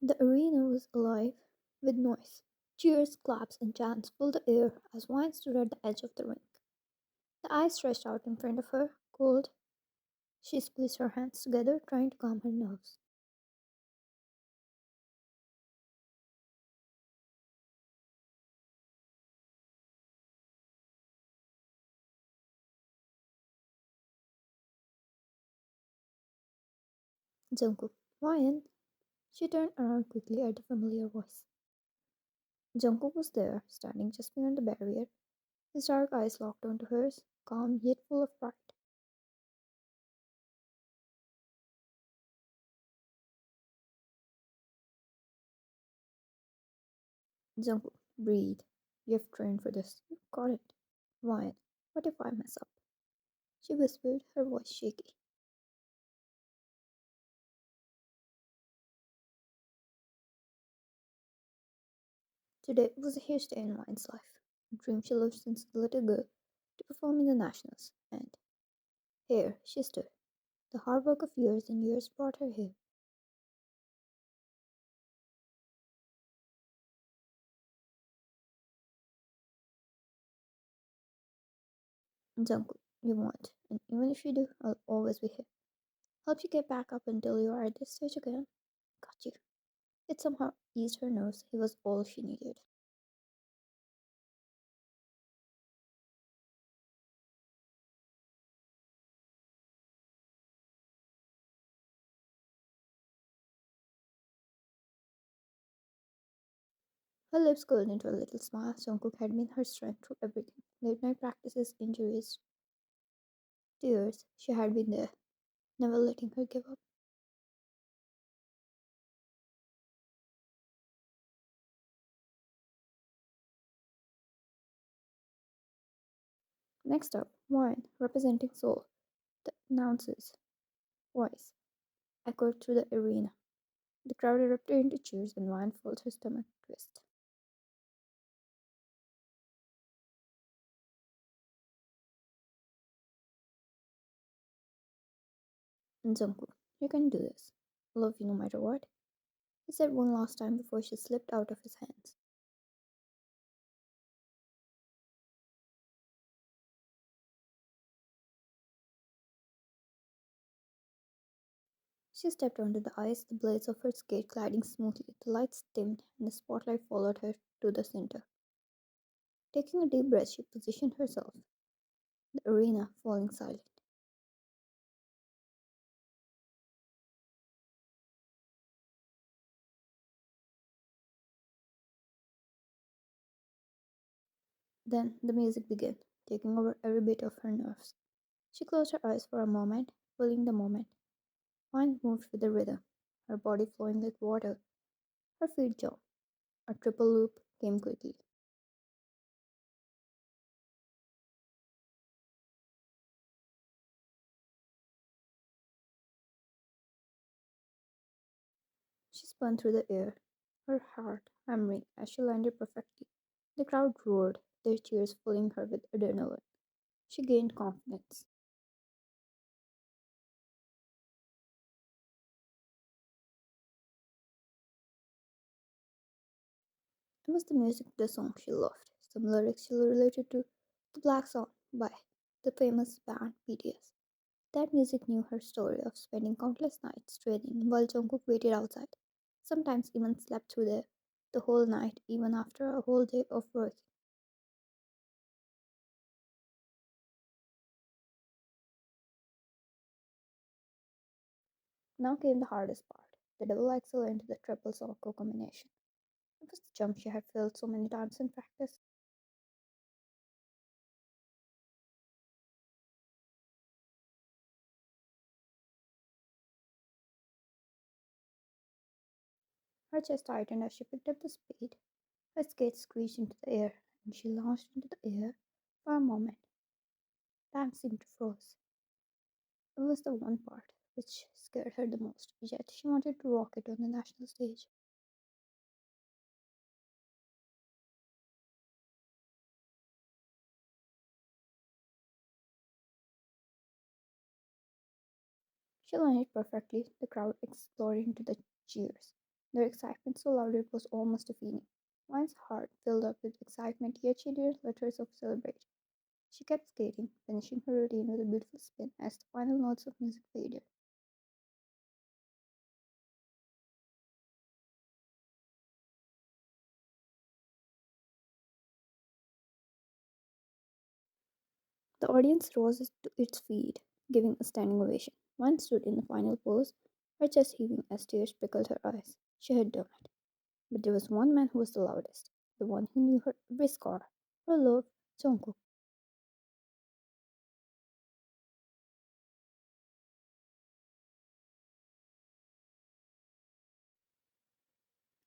The arena was alive with noise. Cheers, claps, and chants filled the air as Wine stood at the edge of the rink. The ice stretched out in front of her, cold. She squeezed her hands together, trying to calm her nerves. Jungkook, Wine. She turned around quickly at the familiar voice. Jungkook was there, standing just beyond the barrier, his dark eyes locked onto hers, calm yet full of pride. Jungkook, breathe. You've trained for this. You've got it. Wine. What if I mess up? She whispered, her voice shaky. Today was a huge day in Wine's life. A dream she lived since a little girl to perform in the Nationals. And here she stood. The hard work of years and years brought her here. Jungkook, you won't. And even if you do, I'll always be here. Help you get back up until you are at this stage again. Got you. It somehow eased her nerves. He was all she needed. Her lips curled into a little smile. Jungkook had been her strength through everything. Late night practices, injuries, tears. She had been there, never letting her give up. Next up, Wine, representing Seoul. The announcer's voice echoed through the arena. The crowd erupted into cheers and Wine felt her stomach twist. And Jungkook, you can do this. I love you no matter what. He said one last time before she slipped out of his hands. She stepped onto the ice, the blades of her skate gliding smoothly. The lights dimmed, and the spotlight followed her to the center. Taking a deep breath, she positioned herself, the arena falling silent. Then the music began, taking over every bit of her nerves. She closed her eyes for a moment, feeling the moment. Mind moved with the rhythm, her body flowing like water. Her feet jumped. A triple loop came quickly. She spun through the air, her heart hammering as she landed perfectly. The crowd roared, their cheers filling her with adrenaline. She gained confidence. It was the music of the song she loved. Some lyrics she related to the Black Song by the famous band BTS. That music knew her story of spending countless nights training while Jungkook waited outside, sometimes even slept through there the whole night, even after a whole day of work. Now came the hardest part, the double axel into the triple socko combination. It was the jump she had failed so many times in practice. Her chest tightened as she picked up the speed. Her skates screeched into the air, and she launched into the air. For a moment, time seemed to froze. It was the one part which scared her the most, yet she wanted to rock it on the national stage. She landed perfectly, the crowd exploded into the cheers. Their excitement so loud it was almost defeating. Mine's heart filled up with excitement, yet she didn't let herself celebrate. She kept skating, finishing her routine with a beautiful spin as the final notes of music faded. The audience rose to its feet, giving a standing ovation. One stood in the final pose, her chest heaving as tears prickled her eyes. She had done it. But there was one man who was the loudest, the one who knew her every scar, her love, Jungkook.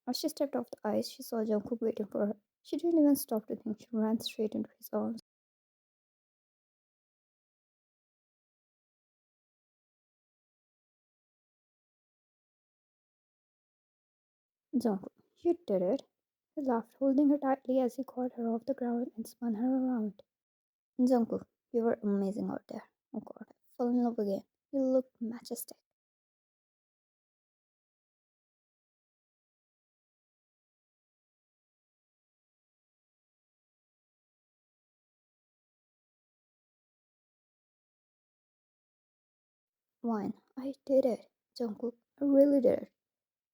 As she stepped off the ice, she saw Jungkook waiting for her. She didn't even stop to think, she ran straight into his arms. Jungkook, you did it. He laughed, holding her tightly as he caught her off the ground and spun her around. Jungkook, you were amazing out there. Oh god, I fell in love again. You look majestic. One, I did it. Jungkook, I really did it.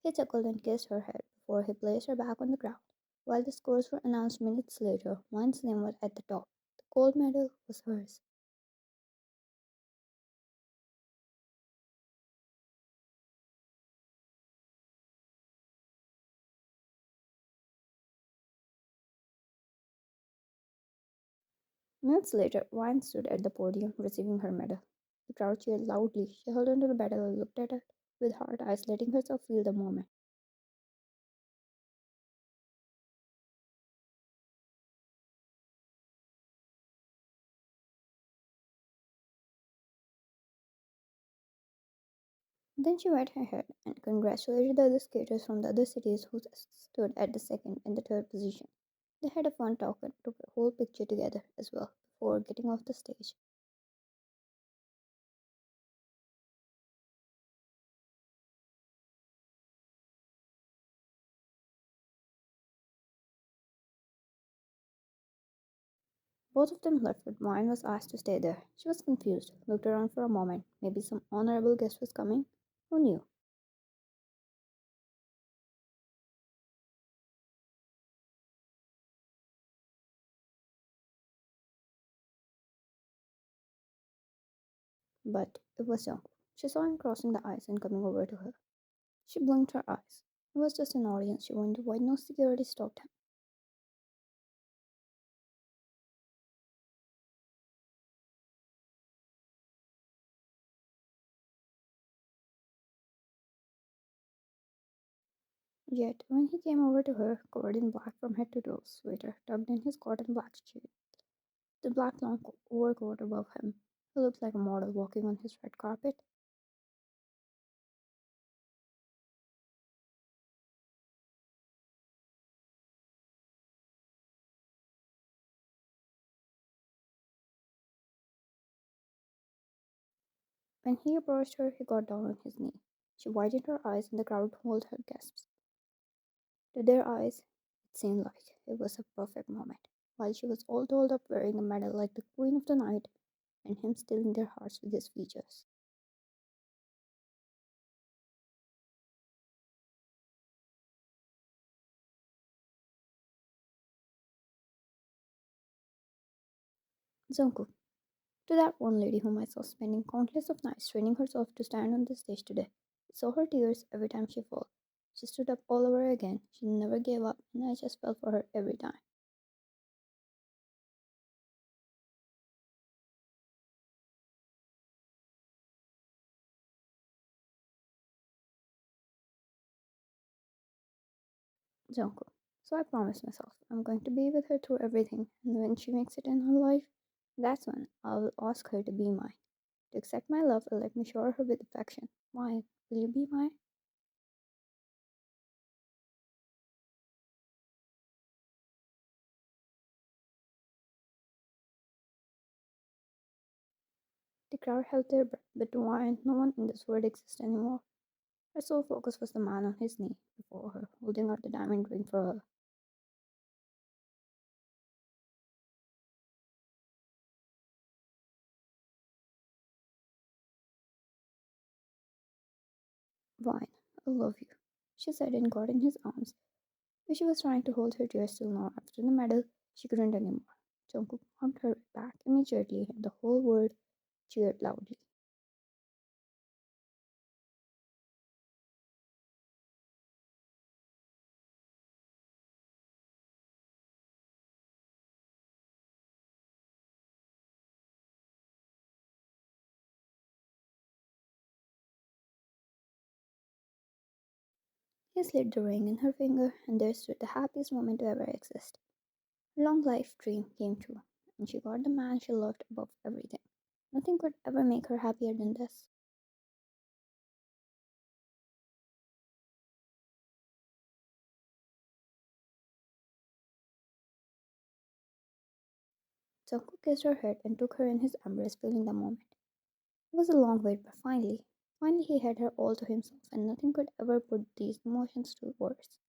He chuckled and kissed her head before he placed her back on the ground. While the scores were announced minutes later, Wine's name was at the top. The gold medal was hers. Minutes later, Wine stood at the podium receiving her medal. The crowd cheered loudly. She held onto the medal and looked at it with hard eyes, letting herself feel the moment. Then she wet her head and congratulated the other skaters from the other cities who stood at the second and the third position. They had a fun talk and took a whole picture together as well before getting off the stage. Both of them left, but Moyne was asked to stay there. She was confused, looked around for a moment. Maybe some honorable guest was coming. Who knew? But it was Young. She saw him crossing the ice and coming over to her. She blinked her eyes. It was just an audience. She wondered why no security stopped him. Yet, when he came over to her, covered in black from head to toe, sweater tucked in his cotton black shirt, the black long overcoat above him, he looked like a model walking on his red carpet. When he approached her, he got down on his knee. She widened her eyes, and the crowd held her gasps. To their eyes, it seemed like it was a perfect moment. While she was all dolled up wearing a medal like the queen of the night, and him still in their hearts with his features. Jungkook, to that one lady whom I saw spending countless of nights training herself to stand on the stage today. I saw her tears every time she fell. She stood up all over again. She never gave up, and I just fell for her every time. Jungkook. So I promised myself I'm going to be with her through everything, and when she makes it in her life, that's when I will ask her to be mine. To accept my love and let me shower her with affection. Why? Will you be mine? The crowd held their breath, but to Wine, no one in this world exists anymore. Her sole focus was the man on his knee before her, holding out the diamond ring for her. Fine, I love you, she said and got in his arms. But she was trying to hold her tears still now. After the medal, she couldn't anymore. Jungkook hugged her back immediately and the whole world cheered loudly. He slid the ring in her finger, and there stood the happiest moment to ever exist. Her long life dream came true, and she got the man she loved above everything. Nothing could ever make her happier than this. Jungkook kissed her head and took her in his embrace, feeling the moment. It was a long wait, but finally he had her all to himself, and nothing could ever put these emotions to words.